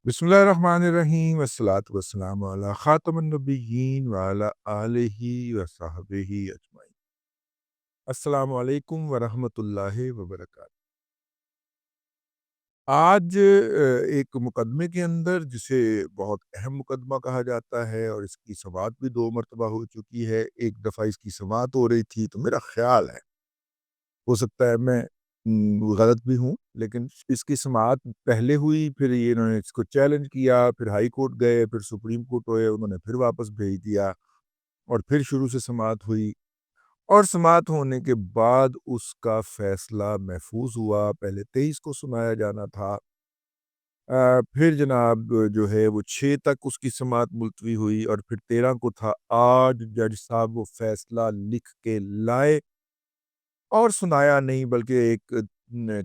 بسم اللہ الرحمن الرحیم والصلاة والسلام علی خاتم النبیین وعلی آلہ وصحبہ اجمعین۔ السلام علیکم ورحمۃ اللہ وبرکاتہ۔ آج ایک مقدمے کے اندر جسے بہت اہم مقدمہ کہا جاتا ہے اور اس کی سماعت بھی 2 مرتبہ ہو چکی ہے، ایک دفعہ اس کی سماعت ہو رہی تھی تو میرا خیال ہے، ہو سکتا ہے میں غلط بھی ہوں، لیکن اس کی سماعت پہلے ہوئی، پھر یہ انہوں نے اس کو چیلنج کیا، پھر ہائی کورٹ گئے، پھر سپریم کورٹ ہوئے، انہوں نے پھر واپس بھیج دیا اور پھر شروع سے سماعت ہوئی، اور سماعت ہونے کے بعد اس کا فیصلہ محفوظ ہوا۔ پہلے 23 کو سنایا جانا تھا، پھر جناب جو ہے وہ 6 تک اس کی سماعت ملتوی ہوئی، اور پھر 13 کو تھا۔ آج جج صاحب وہ فیصلہ لکھ کے لائے اور سنایا نہیں، بلکہ ایک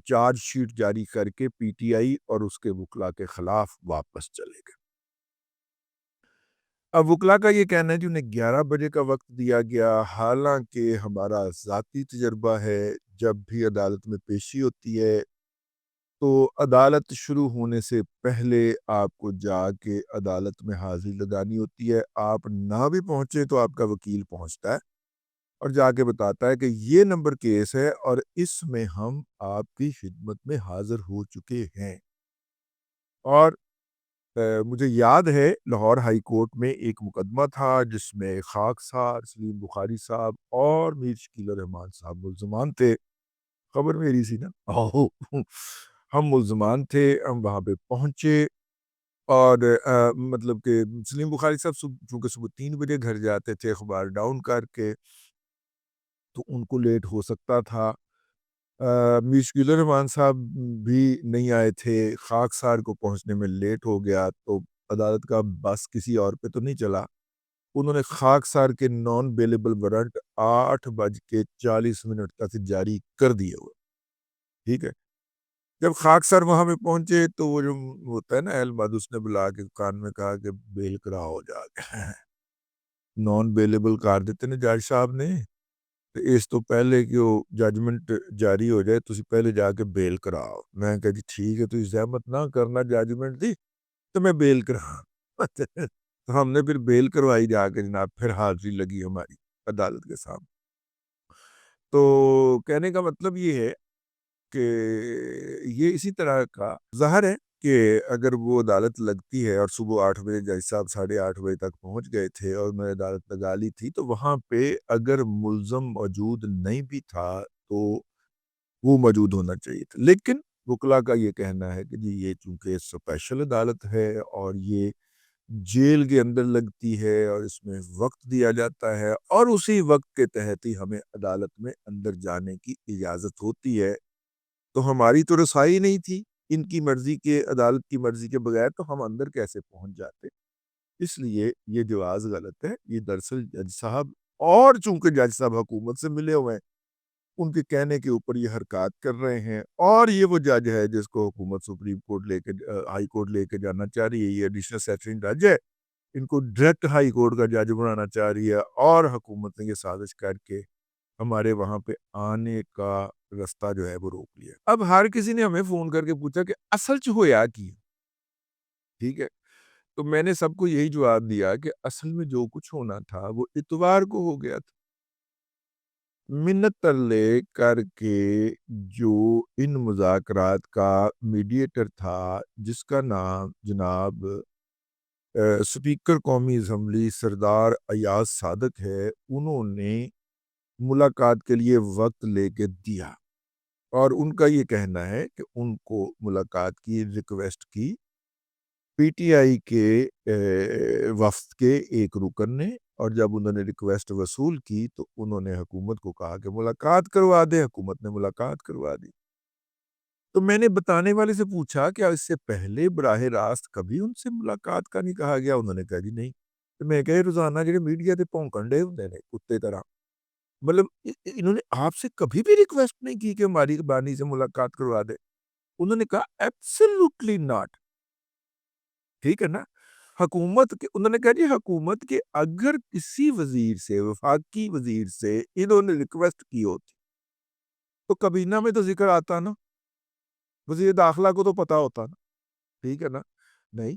چارج شیٹ جاری کر کے پی ٹی آئی اور اس کے وکلاء کے خلاف واپس چلے گئے۔ اب وکلاء کا یہ کہنا ہے کہ انہیں 11 بجے کا وقت دیا گیا، حالانکہ ہمارا ذاتی تجربہ ہے جب بھی عدالت میں پیشی ہوتی ہے تو عدالت شروع ہونے سے پہلے آپ کو جا کے عدالت میں حاضری لگانی ہوتی ہے۔ آپ نہ بھی پہنچے تو آپ کا وکیل پہنچتا ہے اور جا کے بتاتا ہے کہ یہ نمبر کیس ہے اور اس میں ہم آپ کی خدمت میں حاضر ہو چکے ہیں۔ اور مجھے یاد ہے لاہور ہائی کورٹ میں ایک مقدمہ تھا جس میں خاکسار سلیم بخاری صاحب اور میر شکیل الرحمان صاحب ملزمان تھے۔ خبر میری سی نا ہم ملزمان تھے، ہم وہاں پہ پہنچے اور مطلب کہ سلیم بخاری صاحب چونکہ صبح 3 بجے گھر جاتے تھے اخبار ڈاؤن کر کے، تو ان کو لیٹ ہو سکتا تھا۔ میر شکیل الرحمان صاحب بھی نہیں آئے تھے، خاکسار کو پہنچنے میں لیٹ ہو گیا تو عدالت کا بس کسی اور پہ تو نہیں چلا، انہوں نے خاکسار کے نان بیلیبل وارنٹ 8:40 تک جاری کر دیے ہوئے، ٹھیک ہے۔ جب خاکسار وہاں پہ پہنچے تو وہ جو ہوتا ہے نا اہل مد، اس نے بلا کے کان میں کہا کہ بیل کراؤ جا کے نان بیلیبل کر دیتے نے جج صاحب نے، اس تو پہلے کہ وہ ججمنٹ جاری ہو جائے تسی پہلے جا کے بیل کراؤ۔ میں کہا جی ٹھیک ہے، تو زحمت نہ کرنا، ججمنٹ دی تو میں بیل کرا تو ہم نے پھر بیل کروائی جا کے جناب، پھر حاضری لگی ہماری عدالت کے سامنے۔ تو کہنے کا مطلب یہ ہے کہ یہ اسی طرح کا ظاہر ہے کہ اگر وہ عدالت لگتی ہے اور صبح 8 بجے جج صاحب 8:30 بجے تک پہنچ گئے تھے اور میں عدالت لگا لی تھی، تو وہاں پہ اگر ملزم موجود نہیں بھی تھا تو وہ موجود ہونا چاہیے تھا، لیکن وکلاء کا یہ کہنا ہے کہ جی یہ چونکہ اسپیشل عدالت ہے اور یہ جیل کے اندر لگتی ہے اور اس میں وقت دیا جاتا ہے اور اسی وقت کے تحت ہی ہمیں عدالت میں اندر جانے کی اجازت ہوتی ہے، تو ہماری تو رسائی نہیں تھی ان کی مرضی کے، عدالت کی مرضی کے بغیر، تو ہم اندر کیسے پہنچ جاتے؟ اس لیے یہ جواز غلط ہے۔ یہ دراصل جج صاحب، اور چونکہ جج صاحب حکومت سے ملے ہوئے ہیں، ان کے کہنے کے اوپر یہ حرکات کر رہے ہیں، اور یہ وہ جج ہے جس کو حکومت سپریم کورٹ لے کے ہائی کورٹ لے کے جانا چاہ رہی ہے، یہ ایڈیشنل سیشن جج ہے، ان کو ڈائریکٹ ہائی کورٹ کا جج بنانا چاہ رہی ہے، اور حکومت نے یہ سازش کر کے ہمارے وہاں پہ آنے کا رستہ جو ہے وہ روک لیا۔ اب ہر کسی نے ہمیں فون کر کے پوچھا کہ اصل چ ہویا کی، ٹھیک ہے، تو میں نے سب کو یہی جواب دیا کہ اصل میں جو کچھ ہونا تھا وہ اتوار کو ہو گیا تھا۔ منت ترلے کر کے جو ان مذاکرات کا میڈیٹر تھا، جس کا نام جناب سپیکر قومی اسمبلی سردار ایاز صادق ہے، انہوں نے ملاقات کے لیے وقت لے کے دیا، اور ان کا یہ کہنا ہے کہ ان کو ملاقات کی ریکویسٹ کی پی ٹی آئی کے وفد کے ایک رکن نے، اور جب انہوں نے ریکویسٹ وصول کی تو انہوں نے حکومت کو کہا کہ ملاقات کروا دے، حکومت نے ملاقات کروا دی۔ تو میں نے بتانے والے سے پوچھا کہ اس سے پہلے براہ راست کبھی ان سے ملاقات کا نہیں کہا گیا؟ انہوں نے کہا جی نہیں۔ تو میں کہے روزانہ جڑے میڈیا تے پونکن ڈے ہوندے نے کتے طرح، مطلب انہوں نے آپ سے کبھی بھی ریکویسٹ نہیں کی کہ ہماری بانی سے ملاقات کروا دے؟ انہوں نے کہا ایبسلیوٹلی ناٹ، ٹھیک ہے نا۔ حکومت کے، انہوں نے کہا جی حکومت کے اگر کسی وزیر سے، وفاقی وزیر سے انہوں نے ریکویسٹ کی ہوتی تو کابینہ میں تو ذکر آتا نا، وزیر داخلہ کو تو پتا ہوتا نا، ٹھیک ہے نا۔ نہیں،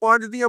5 ਦੀਆਂ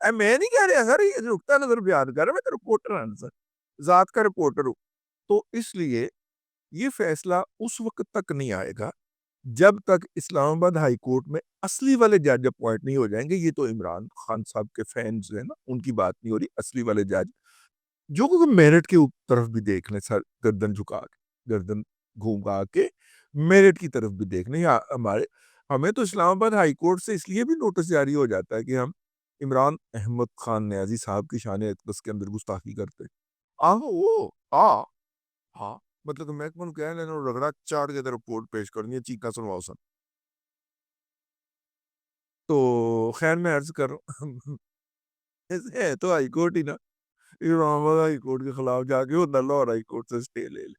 میں نہیں کہہ رہا سر، یہ نقطہ نظر بیان کر رہا، میں تو رپورٹر ہوں سر، ذات کا رپورٹر ہوں. تو اس لیے یہ فیصلہ اس وقت تک نہیں آئے گا جب تک اسلام آباد ہائی کورٹ میں اصلی والے جج اپوائنٹ نہیں ہو جائیں گے. یہ تو عمران خان صاحب کے فینز ہیں نا، ان کی بات نہیں ہو رہی. اصلی والے جج جو کہ میرٹ کے طرف بھی دیکھ لیں سر، گردن جھکا کے، گردن گھوما کے میرٹ کی طرف بھی دیکھ لیں. ہمیں تو اسلام آباد ہائی کورٹ سے اس لیے بھی نوٹس جاری ہو جاتا ہے کہ ہم عمران احمد خان نیازی صاحب کی شان اقدس کے اندر گستاخی کرتے. ہاں مطلب کہ محکمہ نوں کہہ لینا رگڑا چاڑ کے رپورٹ پیش کرنی ہے، چیکا سنواؤ سن. تو خیر میں عرض کر رہا ہوں ہے تو ہائی کورٹ ہی نا، اسلام آباد ہائی کورٹ کے خلاف جا کے ہوتا لاہور ہائی کورٹ سے سٹے لے لے.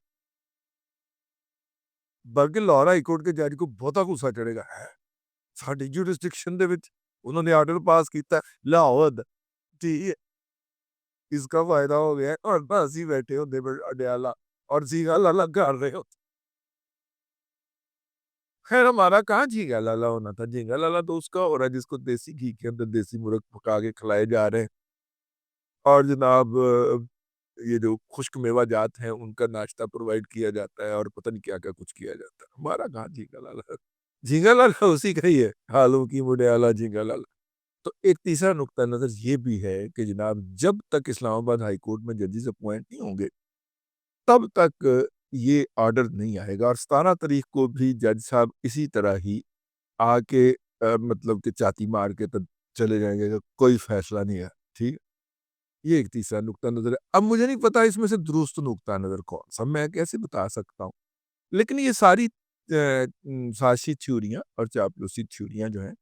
بلکہ لاہور ہائی کورٹ کے جج کو بہتا غصہ چڑھے گا، ہے ساڈی جورسڈکشن دے وچ انہوں نے آرڈر پاس کیتا ہے لاہور دا، ٹھیک ہے اس کا فائدہ ہو گیا اور بس ہی بیٹھے ہوتے اڈیالہ اور جھینگا لالا کر رہے ہوتے. خیر ہمارا کہاں جھینگا لالا ہونا تھا، جھینگا لالا تو اس کا ہو رہا ہے جس کو دیسی گھی کے اندر دیسی مرغ پکا کے کھلائے جا رہے ہیں، اور جناب یہ جو خشک میوہ جات ہیں ان کا ناشتہ پرووائڈ کیا جاتا ہے اور پتہ نہیں کیا کیا کچھ کیا جاتا ہے. ہمارا کہاں جھینگا لالا، جھینگا لالا اسی کا ہی ہے، حالوں کی مڈیالہ جھینگا لالا. تو ایک تیسرا نقطہ نظر یہ بھی ہے کہ جناب جب تک اسلام آباد ہائی کورٹ میں ججز اپوائنٹ نہیں ہوں گے تب تک یہ آرڈر نہیں آئے گا. اور 17 تاریخ کو بھی جج صاحب اسی طرح ہی آ کے مطلب کہ چاتی مار کے تب چلے جائیں گے کہ کوئی فیصلہ نہیں ہے. ٹھیک، یہ ایک تیسرا نقطہ نظر ہے. اب مجھے نہیں پتا اس میں سے درست نقطہ نظر کون سا، میں کیسے بتا سکتا ہوں. لیکن یہ ساری سازشی تھیوریاں اور چاپلوسی تھیوریاں جو ہیں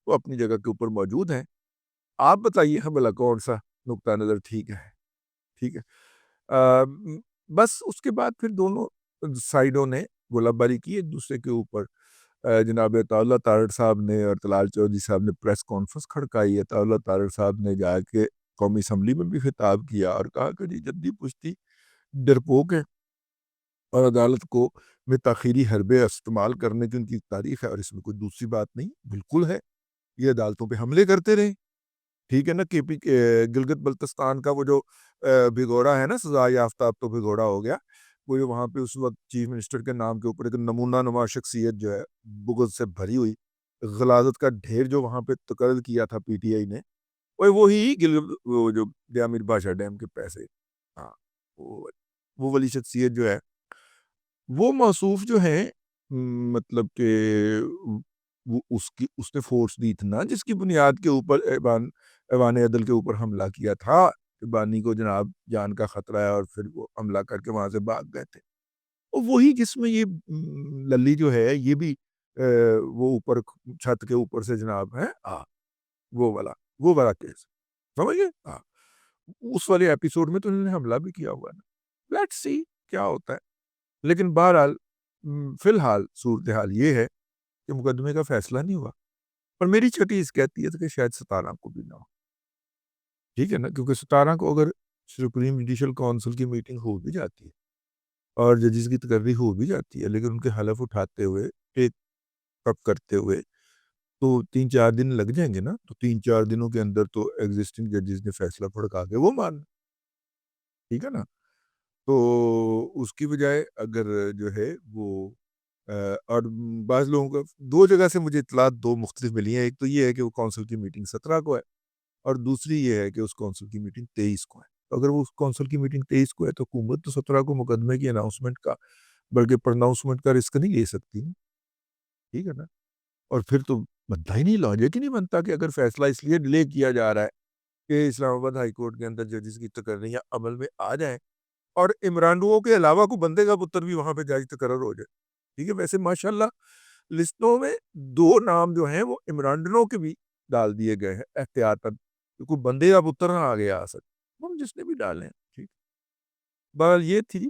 وہ اپنی جگہ کے اوپر موجود ہیں. آپ بتائیے ہاں بھلا کون سا نقطہ نظر ٹھیک ہے. ٹھیک ہے، بس اس کے بعد پھر دونوں سائیڈوں نے گولہ باری کی ایک دوسرے کے اوپر. جناب عطاءاللہ تارڑ صاحب نے اور طلال چودھری صاحب نے پریس کانفرنس کھڑکائی. عطاءاللہ تارڑ صاحب نے جا کے قومی اسمبلی میں بھی خطاب کیا اور کہا کہ جی جدی پشتی ڈرپوک ہیں اور عدالت کو میں تاخیری حربے استعمال کرنے کی ان کی تاریخ ہے، اور اس میں کوئی دوسری بات نہیں بالکل ہے. یہ عدالتوں پہ حملے کرتے رہے، ٹھیک ہے نا. کے پی گلگت بلتستان کا وہ جو بھگوڑا ہے نا سزا یافتہ، اب تو بھگوڑا ہو گیا، وہ جو وہاں پہ اس وقت چیف منسٹر کے نام کے اوپر ایک نمونہ نما شخصیت جو ہے بغض سے بھری ہوئی غلاظت کا ڈھیر جو وہاں پہ تقرر کیا تھا پی ٹی آئی نے، وہی وہ جو جامع بادشاہ ڈیم کے پیسے، ہاں وہ والی شخصیت جو ہے وہ موصوف جو ہے مطلب کہ وہ اس نے فورس دی تھی نا جس کی بنیاد کے اوپر ایوان عدل کے اوپر حملہ کیا تھا کہ بانی کو جناب جان کا خطرہ ہے، اور پھر وہ حملہ کر کے وہاں سے بھاگ گئے تھے. اور وہی جس میں یہ للی جو ہے یہ بھی وہ اوپر چھت کے اوپر سے جناب ہے وہ والا کیس سمجھ گئے. اس والے ایپیسوڈ میں تو انہوں نے حملہ بھی کیا ہوا ہے. لیٹس سی کیا ہوتا ہے. لیکن بہرحال فی الحال صورتحال یہ ہے کہ مقدمے کا فیصلہ نہیں ہوا، اور میری چھٹی اس کہتی ہے کہ شاید 17 کو بھی نہ ہو. ٹھیک ہے نا، کیونکہ 17 کو اگر سپریم جوڈیشل کونسل کی میٹنگ ہو بھی جاتی ہے اور ججز کی تقرری ہو بھی جاتی ہے، لیکن ان کے حلف اٹھاتے ہوئے ٹیک اپ کرتے ہوئے تو 3-4 دن لگ جائیں گے نا. تو 3-4 دنوں کے اندر تو ایگزسٹنگ ججز نے فیصلہ پھڑکا کے وہ مان، ٹھیک ہے نا. تو اس کی بجائے اگر جو ہے وہ اور بعض لوگوں کا 2 جگہ سے مجھے اطلاعات 2 مختلف ملی ہیں. ایک تو یہ ہے کہ وہ کونسل کی میٹنگ 17 کو ہے، اور دوسری یہ ہے کہ اس کونسل کی میٹنگ 23 کو ہے. اگر وہ کونسل کی میٹنگ 23 کو ہے تو حکومت تو 17 کو مقدمے کی اناؤنسمنٹ کا بلکہ پرناؤنسمنٹ کا رسک نہیں لے سکتی، ٹھیک ہے نا. اور پھر تو بنتا ہی نہیں، لاجک ہی نہیں بنتا کہ اگر فیصلہ اس لیے ڈیلے کیا جا رہا ہے کہ اسلام آباد ہائی کورٹ کے اندر ججز کی تقرریاں عمل میں آ جائیں اور عمرانوں کے علاوہ کو بندے کا پتر بھی وہاں پہ جج تقرر ہو جائے. ٹھیک ہے، ویسے ماشاءاللہ لسٹوں میں 2 نام جو ہیں وہ عمرانوں کے بھی ڈال دیے گئے ہیں احتیاطاً، کوئی بندے کا پتر نہ آگے آ سکے، ہم جس نے بھی ڈالے ہیں. ٹھیک، بہرحال یہ تھی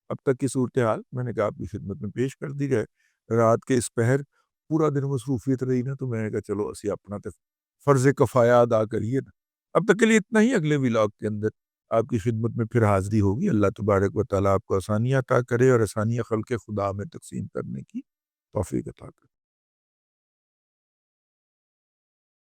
اب تک کی صورتحال. میں نے کہا آپ کی خدمت میں پیش کر دی جائے. رات کے اس پہر پورا دن مصروفیت رہی نا، تو میں نے کہا چلو اسی اپنا فرض کفایہ ادا کریے نا. اب تک کے لیے اتنا ہی. اگلے ولاگ کے اندر آپ کی خدمت میں پھر حاضری ہوگی. اللہ تبارک و تعالیٰ آپ کو آسانیاں عطا کرے اور آسانیاں خلق خدا میں تقسیم کرنے کی توفیق عطا کرے.